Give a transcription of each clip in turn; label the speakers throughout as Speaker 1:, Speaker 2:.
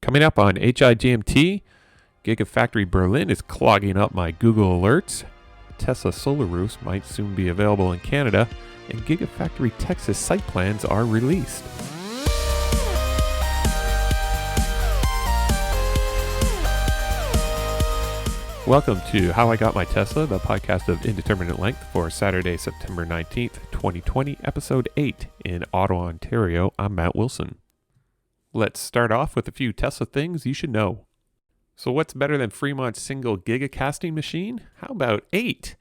Speaker 1: Coming up on HIGMT, GigaFactory Berlin is clogging up my Google alerts. Tesla solar roofs might soon be available in Canada, and GigaFactory Texas site plans are released. Welcome to How I Got My Tesla, the podcast of indeterminate length for Saturday, September 19th, 2020, episode 8 in Ottawa, Ontario. I'm Matt Wilson. Let's start off with a few Tesla things you should know. So what's better than Fremont's single giga casting machine? How about 8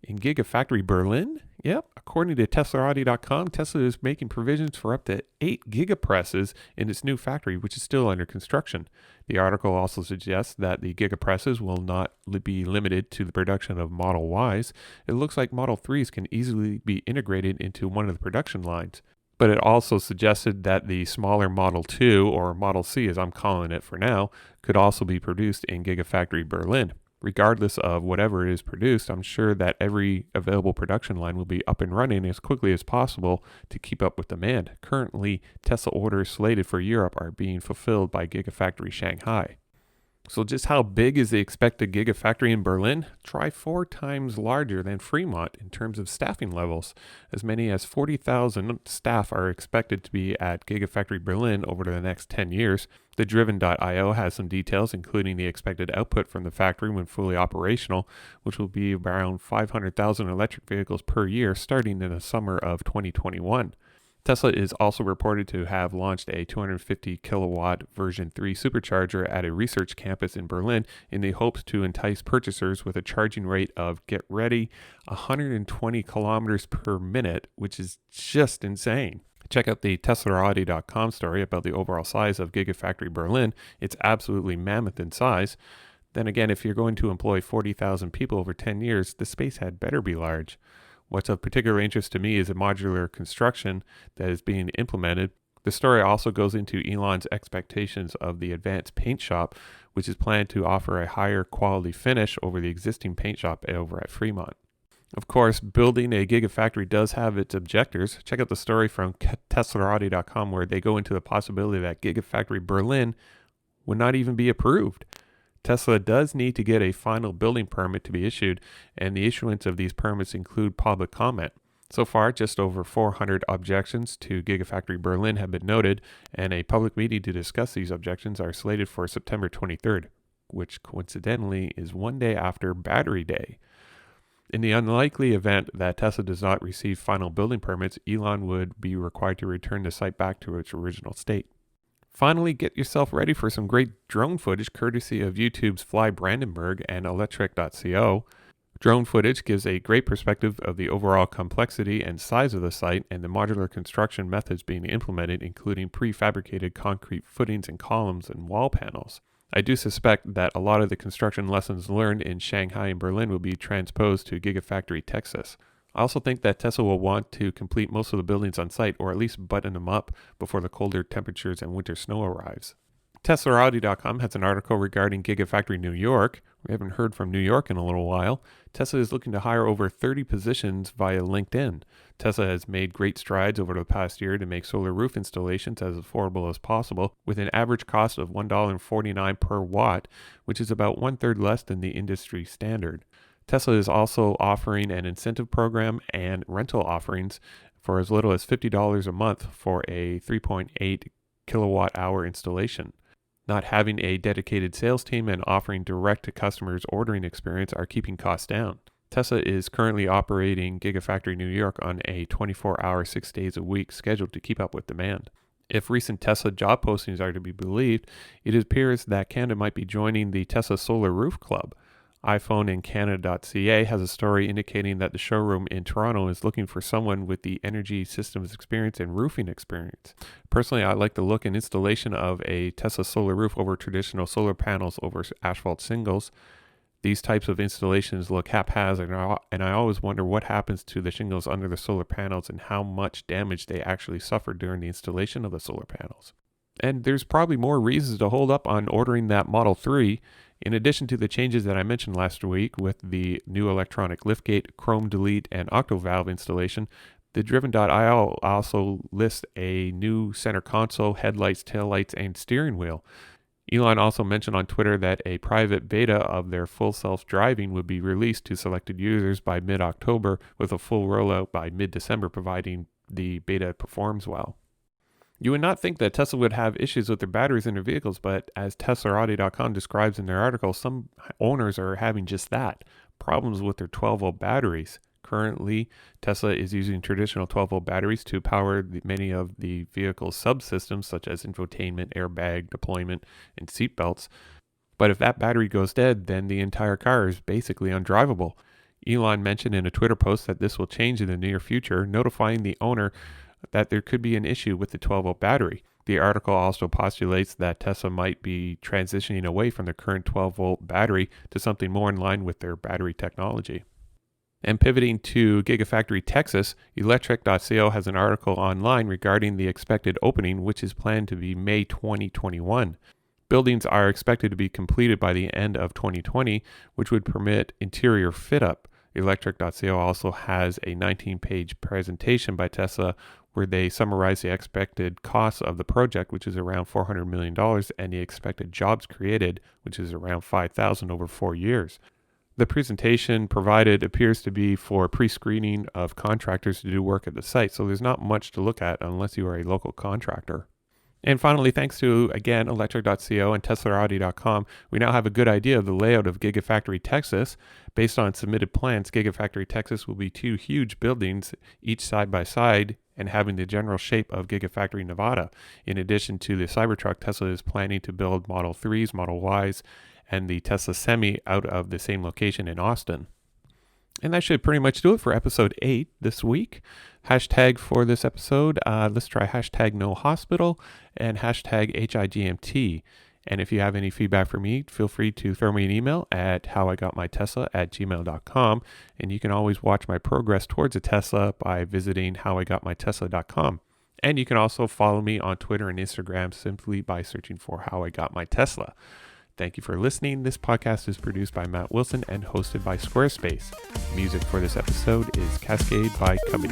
Speaker 1: in GigaFactory Berlin? Yep, according to TeslaAudio.com, Tesla is making provisions for up to 8 giga presses in its new factory, which is still under construction. The article also suggests that the giga presses will not be limited to the production of Model Ys. It looks like Model 3s can easily be integrated into one of the production lines. But it also suggested that the smaller Model 2, or Model C as I'm calling it for now, could also be produced in GigaFactory Berlin. Regardless of whatever is produced, I'm sure that every available production line will be up and running as quickly as possible to keep up with demand. Currently, Tesla orders slated for Europe are being fulfilled by GigaFactory Shanghai. So just how big is the expected Gigafactory in Berlin? Try 4 times larger than Fremont in terms of staffing levels. As many as 40,000 staff are expected to be at Gigafactory Berlin over the next 10 years. The Driven.io has some details, including the expected output from the factory when fully operational, which will be around 500,000 electric vehicles per year starting in the summer of 2021. Tesla is also reported to have launched a 250 kilowatt version 3 supercharger at a research campus in Berlin in the hopes to entice purchasers with a charging rate of, get ready, 120 kilometers per minute, which is just insane. Check out the TeslaAudio.com story about the overall size of GigaFactory Berlin. It's absolutely mammoth in size. Then again, if you're going to employ 40,000 people over 10 years, the space had better be large. What's of particular interest to me is the modular construction that is being implemented. The story also goes into Elon's expectations of the advanced paint shop, which is planned to offer a higher quality finish over the existing paint shop over at Fremont. Of course, building a gigafactory does have its objectors. Check out the story from TeslaAudio.com where they go into the possibility that GigaFactory Berlin would not even be approved. Tesla does need to get a final building permit to be issued, and the issuance of these permits include public comment. So far, just over 400 objections to GigaFactory Berlin have been noted, and a public meeting to discuss these objections are slated for September 23rd, which coincidentally is one day after Battery Day. In the unlikely event that Tesla does not receive final building permits, Elon would be required to return the site back to its original state. Finally, get yourself ready for some great drone footage courtesy of YouTube's Fly Brandenburg and Electric.co. Drone footage gives a great perspective of the overall complexity and size of the site and the modular construction methods being implemented, including prefabricated concrete footings and columns and wall panels. I do suspect that a lot of the construction lessons learned in Shanghai and Berlin will be transposed to Gigafactory Texas. I also think that Tesla will want to complete most of the buildings on site, or at least button them up before the colder temperatures and winter snow arrives. TeslaAudio.com has an article regarding Gigafactory New York. We haven't heard from New York in a little while. Tesla is looking to hire over 30 positions via LinkedIn. Tesla has made great strides over the past year to make solar roof installations as affordable as possible, with an average cost of $1.49 per watt, which is about 1/3 less than the industry standard. Tesla is also offering an incentive program and rental offerings for as little as $50 a month for a 3.8 kilowatt hour installation. Not having a dedicated sales team and offering direct to customers ordering experience are keeping costs down. Tesla is currently operating Gigafactory New York on a 24-hour, 6 days a week schedule to keep up with demand. If recent Tesla job postings are to be believed, it appears that Canada might be joining the Tesla Solar Roof Club. iPhone and Canada.ca has a story indicating that the showroom in Toronto is looking for someone with the energy systems experience and roofing experience. Personally, I like the look and installation of a Tesla solar roof over traditional solar panels over asphalt shingles. These types of installations look haphazard, and I always wonder what happens to the shingles under the solar panels and how much damage they actually suffer during the installation of the solar panels. And there's probably more reasons to hold up on ordering that Model 3. In addition to the changes that I mentioned last week with the new electronic liftgate, chrome delete, and octovalve installation, the Driven.io also lists a new center console, headlights, taillights, and steering wheel. Elon also mentioned on Twitter that a private beta of their full self-driving would be released to selected users by mid-October, with a full rollout by mid-December, providing the beta performs well. You would not think that Tesla would have issues with their batteries in their vehicles, but as TeslaAudio.com describes in their article, some owners are having just that, problems with their 12-volt batteries. Currently, Tesla is using traditional 12-volt batteries to power many of the vehicle's subsystems, such as infotainment, airbag, deployment, and seat belts. But if that battery goes dead, then the entire car is basically undrivable. Elon mentioned in a Twitter post that this will change in the near future, notifying the owner that there could be an issue with the 12-volt battery. The article also postulates that Tesla might be transitioning away from their current 12-volt battery to something more in line with their battery technology. And pivoting to GigaFactory Texas, Electric.co has an article online regarding the expected opening, which is planned to be May 2021. Buildings are expected to be completed by the end of 2020, which would permit interior fit-up. Electric.co also has a 19-page presentation by Tesla where they summarize the expected costs of the project, which is around $400 million, and the expected jobs created, which is around 5,000 over 4 years. The presentation provided appears to be for pre-screening of contractors to do work at the site, so there's not much to look at unless you are a local contractor. And finally, thanks to, again, Electric.co and TeslaAudio.com, we now have a good idea of the layout of GigaFactory Texas. Based on submitted plans, GigaFactory Texas will be 2 huge buildings, each side by side, and having the general shape of GigaFactory Nevada. In addition to the Cybertruck, Tesla is planning to build Model 3s, Model Ys, and the Tesla Semi out of the same location in Austin. And that should pretty much do it for episode 8 this week. Hashtag for this episode, let's try hashtag no hospital and hashtag HIGMT. And if you have any feedback for me, feel free to throw me an email at howigotmytesla@gmail.com. And you can always watch my progress towards a Tesla by visiting howigotmytesla.com. And you can also follow me on Twitter and Instagram simply by searching for How I Got My Tesla. Thank you for listening. This podcast is produced by Matt Wilson and hosted by Squarespace. Music for this episode is Cascade by Cubby.